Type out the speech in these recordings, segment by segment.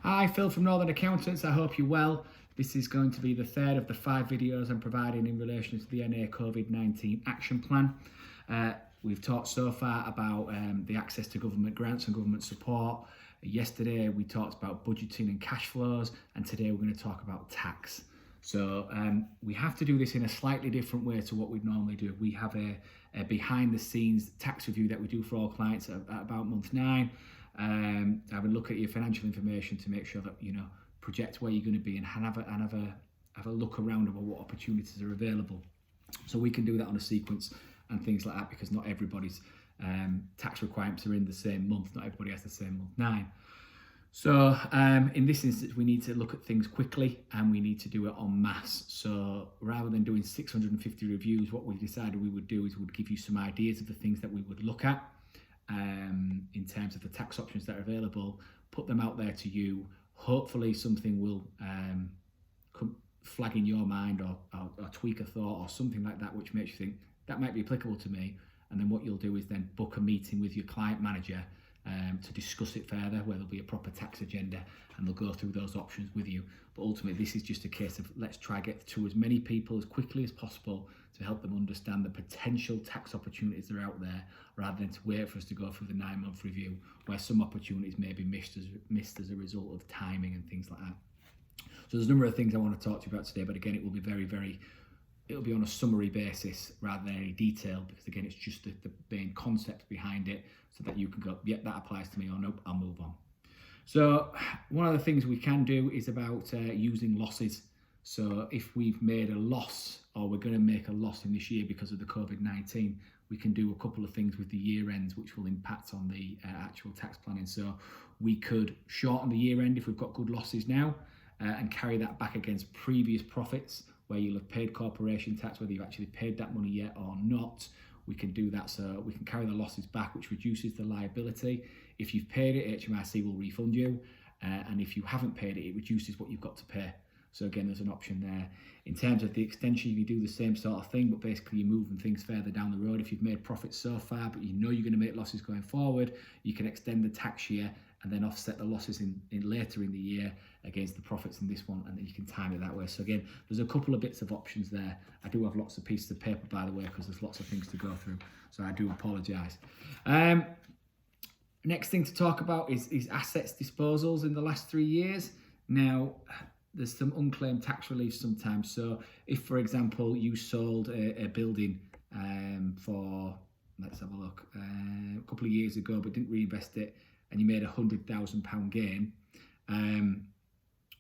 Hi, Phil from Northern Accountants. I hope you're well. This is going to be the third of the 5 videos I'm providing in relation to the NA COVID-19 action plan. We've talked so far about the access to government grants and government support. Yesterday we talked about budgeting and cash flows, and today we're going to talk about tax. So we have to do this in a slightly different way to what we'd normally do. We have a behind the scenes tax review that we do for all clients at about month 9. Have a look at your financial information to make sure that project where you're going to be and have a look around about what opportunities are available. So we can do that on a sequence and things like that, because not everybody's tax requirements are in the same month. Not everybody has the same month 9. So in this instance, we need to look at things quickly and we need to do it en masse. So rather than doing 650 reviews, what we decided we would do is we'd give you some ideas of the things that we would look at in terms of the tax options that are available, put them out there to you. Hopefully something will flag in your mind or tweak a thought or something like that, which makes you think that might be applicable to me. And then what you'll do is then book a meeting with your client manager to discuss it further, where there'll be a proper tax agenda and they'll go through those options with you. But ultimately, this is just a case of let's try get to as many people as quickly as possible to help them understand the potential tax opportunities that are out there, rather than to wait for us to go through the 9-month review, where some opportunities may be missed as a result of timing and things like that. So there's a number of things I want to talk to you about today, but again, it will be it'll be on a summary basis rather than any detail, because again, it's just the main concept behind it, so that you can go, yeah, that applies to me, or nope, I'll move on. So one of the things we can do is about using losses. So if we've made a loss, or we're going to make a loss in this year because of the COVID-19, we can do a couple of things with the year ends, which will impact on the actual tax planning. So we could shorten the year end if we've got good losses now, and carry that back against previous profits, where you'll have paid corporation tax, whether you've actually paid that money yet or not. We can do that, so we can carry the losses back, which reduces the liability. If you've paid it, HMRC will refund you, and if you haven't paid it, it reduces what you've got to pay. So again, there's an option there. In terms of the extension, you do the same sort of thing, but basically you're moving things further down the road. If you've made profits so far, but you know you're going to make losses going forward, you can extend the tax year and then offset the losses in later in the year against the profits in this one, and then you can time it that way. So again, there's a couple of bits of options there. I do have lots of pieces of paper, by the way, because there's lots of things to go through, so I do apologise. Next thing to talk about is assets disposals in the last 3 years. Now, there's some unclaimed tax relief sometimes. So if, for example, you sold a building for, let's have a look, a couple of years ago, but didn't reinvest it, and you made £100,000 gain,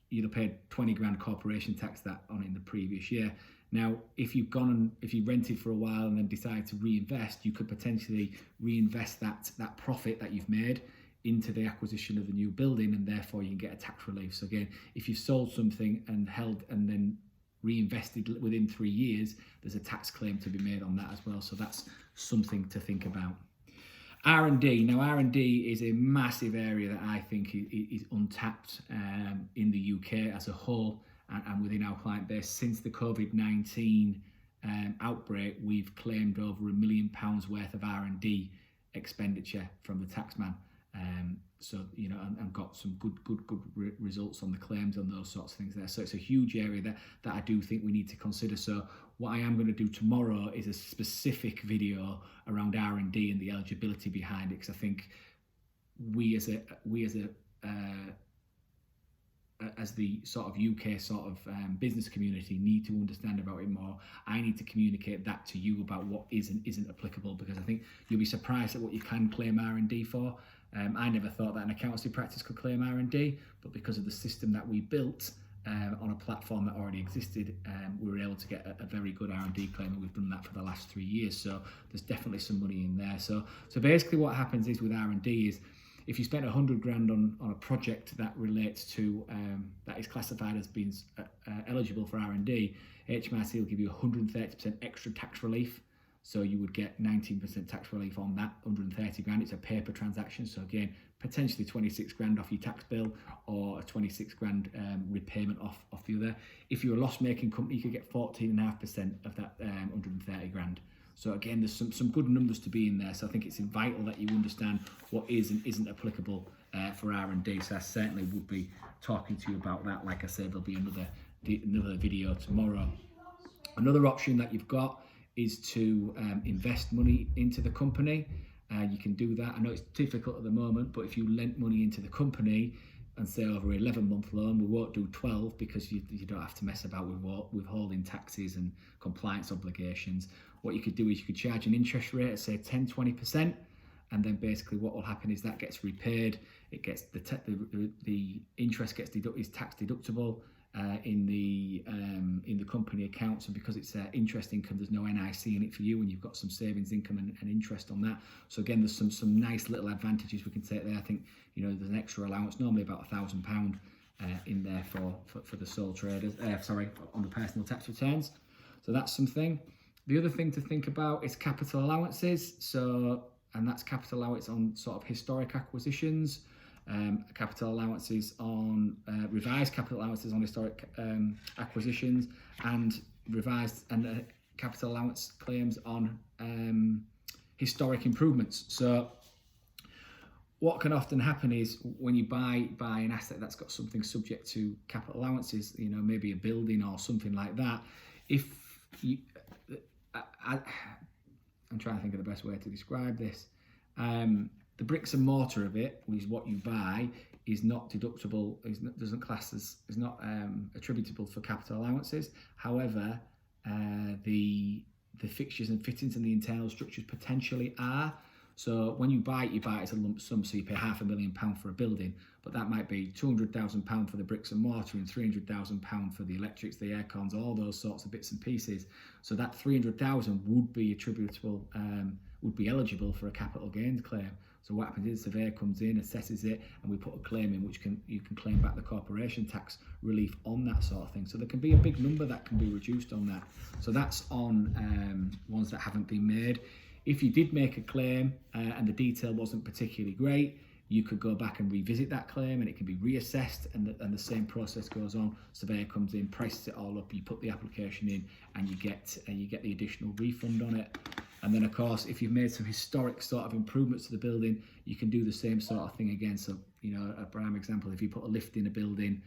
you'd have paid 20 grand corporation tax that on in the previous year. Now, if you rented for a while and then decided to reinvest, you could potentially reinvest that profit that you've made into the acquisition of the new building, and therefore you can get a tax relief. So again, if you've sold something and held and then reinvested within 3 years, there's a tax claim to be made on that as well. So that's something to think about. R&D. Now, R&D is a massive area that I think is untapped in the UK as a whole and within our client base. Since the COVID-19 outbreak, we've claimed over £1 million worth of R&D expenditure from the taxman. So, and got some good results on the claims on those sorts of things there. So it's a huge area that I do think we need to consider. So what I am going to do tomorrow is a specific video around R&D and the eligibility behind it, because I think we as the sort of UK sort of business community need to understand about it more. I need to communicate that to you about what isn't applicable, because I think you'll be surprised at what you can claim R&D for. I never thought that an accountancy practice could claim R&D, but because of the system that we built on a platform that already existed, we were able to get a very good R&D claim, and we've done that for the last 3 years. So there's definitely some money in there. So basically what happens is with R&D is, if you spent 100 grand on a project that relates to, that is classified as being eligible for R&D, HMRC will give you 130% extra tax relief. So you would get 19% tax relief on that 130 grand. It's a paper transaction. So again, potentially 26 grand off your tax bill, or a 26 grand repayment off the other. If you're a loss-making company, you could get 14.5% of that 130 grand. So again, there's some good numbers to be in there. So I think it's vital that you understand what is and isn't applicable for R&D. So I certainly would be talking to you about that. Like I said, there'll be another video tomorrow. Another option that you've got is to invest money into the company. You can do that. I know it's difficult at the moment, but if you lent money into the company and say over an 11-month loan, we won't do 12 because you don't have to mess about with withholding taxes and compliance obligations. What you could do is you could charge an interest rate of say 10-20%, and then basically what will happen is that gets repaid. It gets the interest is tax deductible in the company accounts, and because it's interest income, there's no NIC in it for you, and you've got some savings income and interest on that. So again, there's some nice little advantages we can take there. I think there's an extra allowance, normally about £1,000 in there for the sole traders. On the personal tax returns. So that's something. The other thing to think about is capital allowances. And that's capital allowance on sort of historic acquisitions. Capital allowances on revised capital allowances on historic acquisitions, and revised and capital allowance claims on historic improvements. So what can often happen is when you buy an asset that's got something subject to capital allowances, maybe a building or something like that, if you I'm trying to think of the best way to describe this. The bricks and mortar of it, which is what you buy, is not deductible. Is not attributable for capital allowances. However, the fixtures and fittings and the internal structures potentially are. So when you buy it as a lump sum. So you pay £500,000 for a building, but that might be £200,000 for the bricks and mortar and £300,000 for the electrics, the air cons, all those sorts of bits and pieces. So that £300,000 would be attributable, would be eligible for a capital gains claim. So what happens is the surveyor comes in, assesses it, and we put a claim in which you can claim back the corporation tax relief on that sort of thing. So there can be a big number that can be reduced on that. So that's on ones that haven't been made. If you did make a claim and the detail wasn't particularly great, you could go back and revisit that claim, and it can be reassessed, and the same process goes on. Surveyor comes in, prices it all up, you put the application in, and you get the additional refund on it. And then, of course, if you've made some historic sort of improvements to the building, you can do the same sort of thing again. So, a prime example, if you put a lift in a building,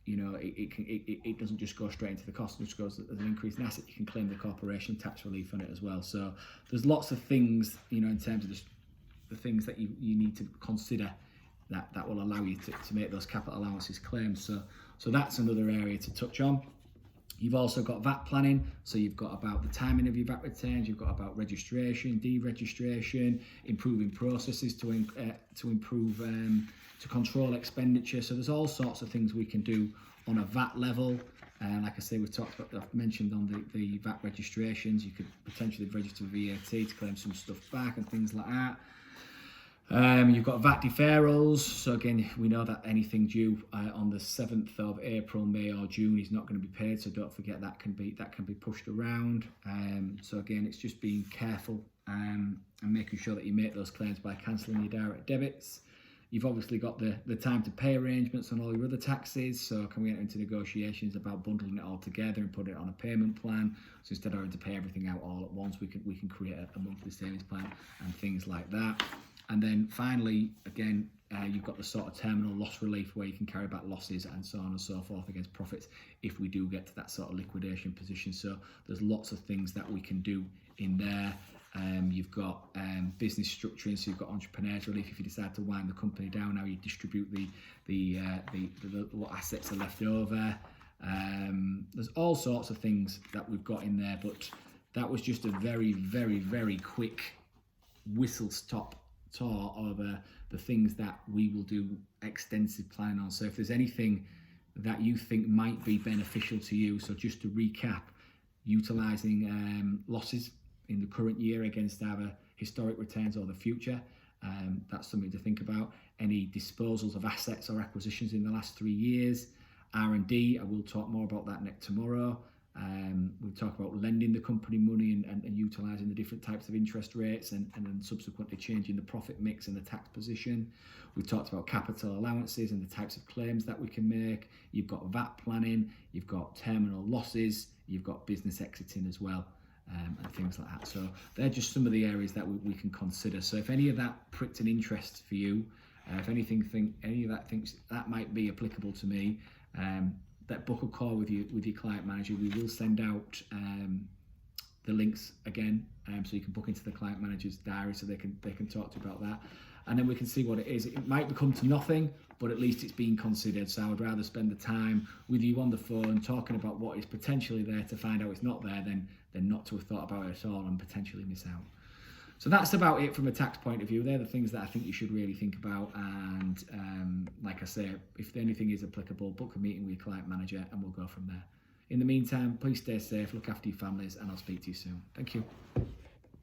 it doesn't just go straight into the cost, it just goes as an increase in asset. You can claim the corporation tax relief on it as well. So there's lots of things, in terms of the things that you need to consider that will allow you to make those capital allowances claims. So that's another area to touch on. You've also got VAT planning, so you've got about the timing of your VAT returns, you've got about registration, deregistration, improving processes to improve, to control expenditure. So there's all sorts of things we can do on a VAT level. Like I say, I've mentioned on the VAT registrations, you could potentially register VAT to claim some stuff back and things like that. You've got VAT deferrals. So again, we know that anything due on the 7th of April, May or June is not going to be paid. So don't forget that can be pushed around. So again, it's just being careful and making sure that you make those claims by cancelling your direct debits. You've obviously got the time to pay arrangements on all your other taxes. So can we enter into negotiations about bundling it all together and put it on a payment plan? So instead of having to pay everything out all at once, we can create a monthly savings plan and things like that. And then finally, again, you've got the sort of terminal loss relief where you can carry back losses and so on and so forth against profits if we do get to that sort of liquidation position. So there's lots of things that we can do in there. You've got business structuring, so you've got entrepreneurs relief if you decide to wind the company down, how you distribute what assets are left over. There's all sorts of things that we've got in there, but that was just a very, very, very quick whistle-stop tour over the things that we will do extensive planning on. So if there's anything that you think might be beneficial to you, so just to recap, utilising losses in the current year against either historic returns or the future, that's something to think about. Any disposals of assets or acquisitions in the last 3 years. R&D, I will talk more about that tomorrow. We'll talk about lending the company money and utilising the different types of interest rates and then subsequently changing the profit mix and the tax position. We've talked about capital allowances and the types of claims that we can make. You've got VAT planning, you've got terminal losses, you've got business exiting as well. and things like that. So they're just some of the areas that we can consider. So if any of that pricked an interest for you, if any of that thinks that might be applicable to me, that book a call with your client manager. We will send out the links again, so you can book into the client manager's diary, so they can talk to you about that, and then we can see what it is. It might become to nothing, but at least it's being considered. So I would rather spend the time with you on the phone talking about what is potentially there to find out it's not there than not to have thought about it at all and potentially miss out. So that's about it from a tax point of view. They're the things that I think you should really think about. And like I say, if anything is applicable, book a meeting with your client manager and we'll go from there. In the meantime, please stay safe, look after your families, and I'll speak to you soon. Thank you.